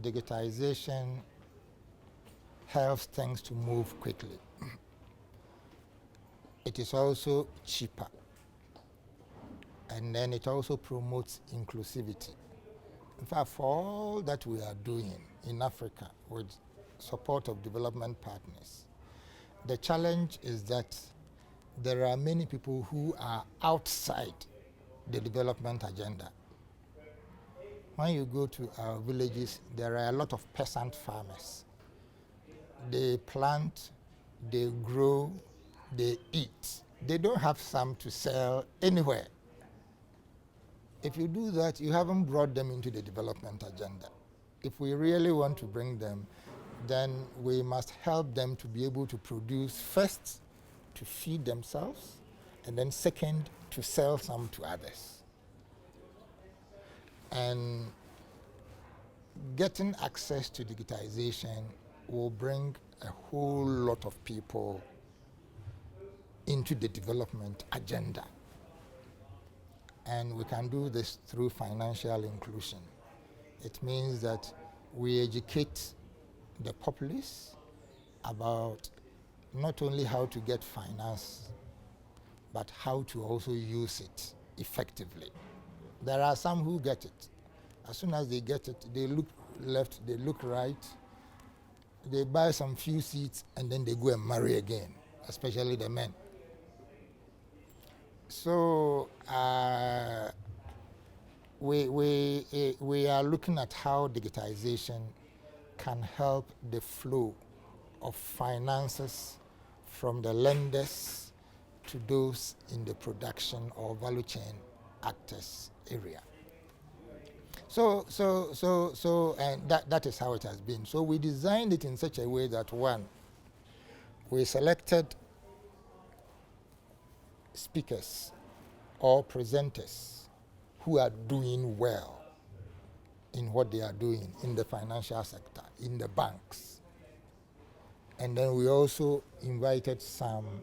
digitization helps things to move quickly. It is also cheaper. And then it also promotes inclusivity. In fact, for all that we are doing in Africa with support of development partners, the challenge is that there are many people who are outside the development agenda. When you go to our villages, there are a lot of peasant farmers. They plant, they grow, they eat. They don't have some to sell anywhere. If you do that, you haven't brought them into the development agenda. If we really want to bring them, then we must help them to be able to produce, first, to feed themselves, and then second, to sell some to others. And getting access to digitization will bring a whole lot of people into the development agenda. And we can do this through financial inclusion. It means that we educate the populace about not only how to get finance, but how to also use it effectively. There are some who get it. As soon as they get it, they look left, they look right, they buy some few seeds, and then they go and marry again, especially the men. So we are looking at how digitization can help the flow of finances from the lenders to those in the production or value chain actors area. And that is how it has been. So we designed it in such a way that, one, we selected speakers or presenters who are doing well in what they are doing in the financial sector, in the banks. And then we also invited some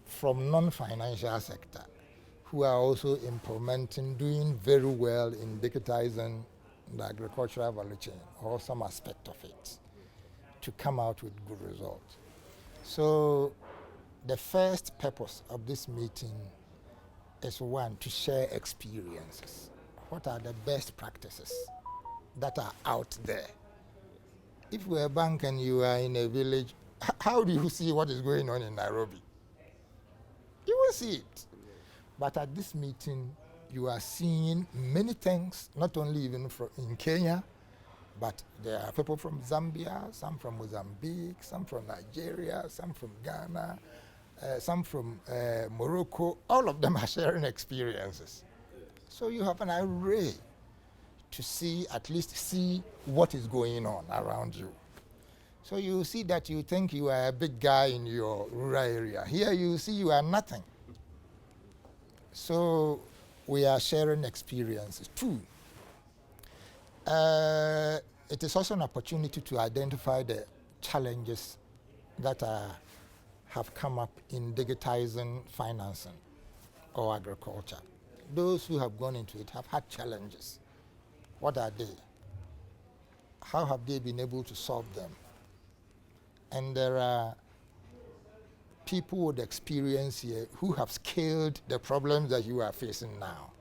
from non-financial sector who are also implementing, doing very well in digitizing the agricultural value chain or some aspect of it to come out with good results. So the first purpose of this meeting is, one, to share experiences. What are the best practices that are out there? If we're a bank and you are in a village, how do you see what is going on in Nairobi? You will see it. But at this meeting, you are seeing many things, not only even in Kenya, but there are people from Zambia, some from Mozambique, some from Nigeria, some from Ghana, some from Morocco. All of them are sharing experiences. So you have an array to at least see what is going on around you. So you see that you think you are a big guy in your rural area. Here you see you are nothing. So we are sharing experiences. Two, it is also an opportunity to identify the challenges that have come up in digitizing financing or agriculture. Those who have gone into it have had challenges. What are they? How have they been able to solve them? And there are people with experience here who have scaled the problems that you are facing now.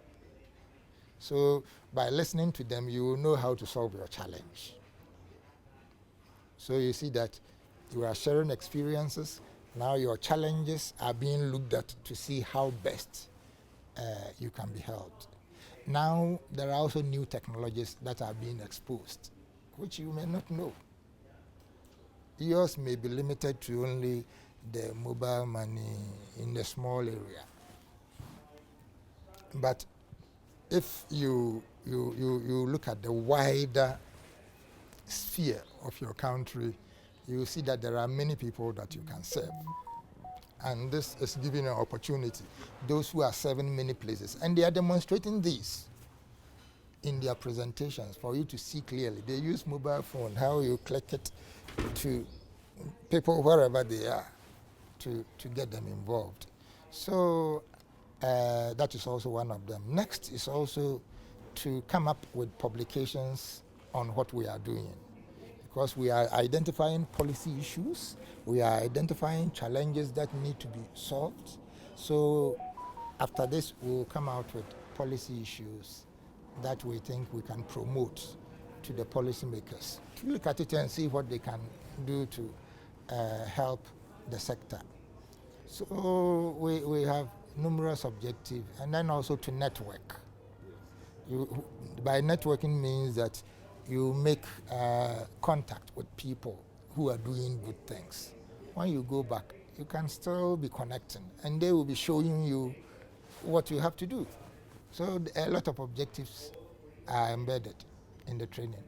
So by listening to them, you will know how to solve your challenge. So you see that you are sharing experiences. Now your challenges are being looked at to see how best you can be helped. Now there are also new technologies that are being exposed, which you may not know. Yours may be limited to only the mobile money in the small area. But if you look at the wider sphere of your country, you see that there are many people that you can serve. And this is giving an opportunity. Those who are serving many places, and they are demonstrating this in their presentations for you to see clearly. They use mobile phone, how you click it to people wherever they are to get them involved. So that is also one of them. Next is also to come up with publications on what we are doing, because we are identifying policy issues, we are identifying challenges that need to be solved. So after this, we'll come out with policy issues that we think we can promote to the policymakers to look at it and see what they can do to help the sector. So we have numerous objectives, and then also to network. By networking means that you make contact with people who are doing good things. When you go back, you can still be connecting, and they will be showing you what you have to do. So a lot of objectives are embedded in the training.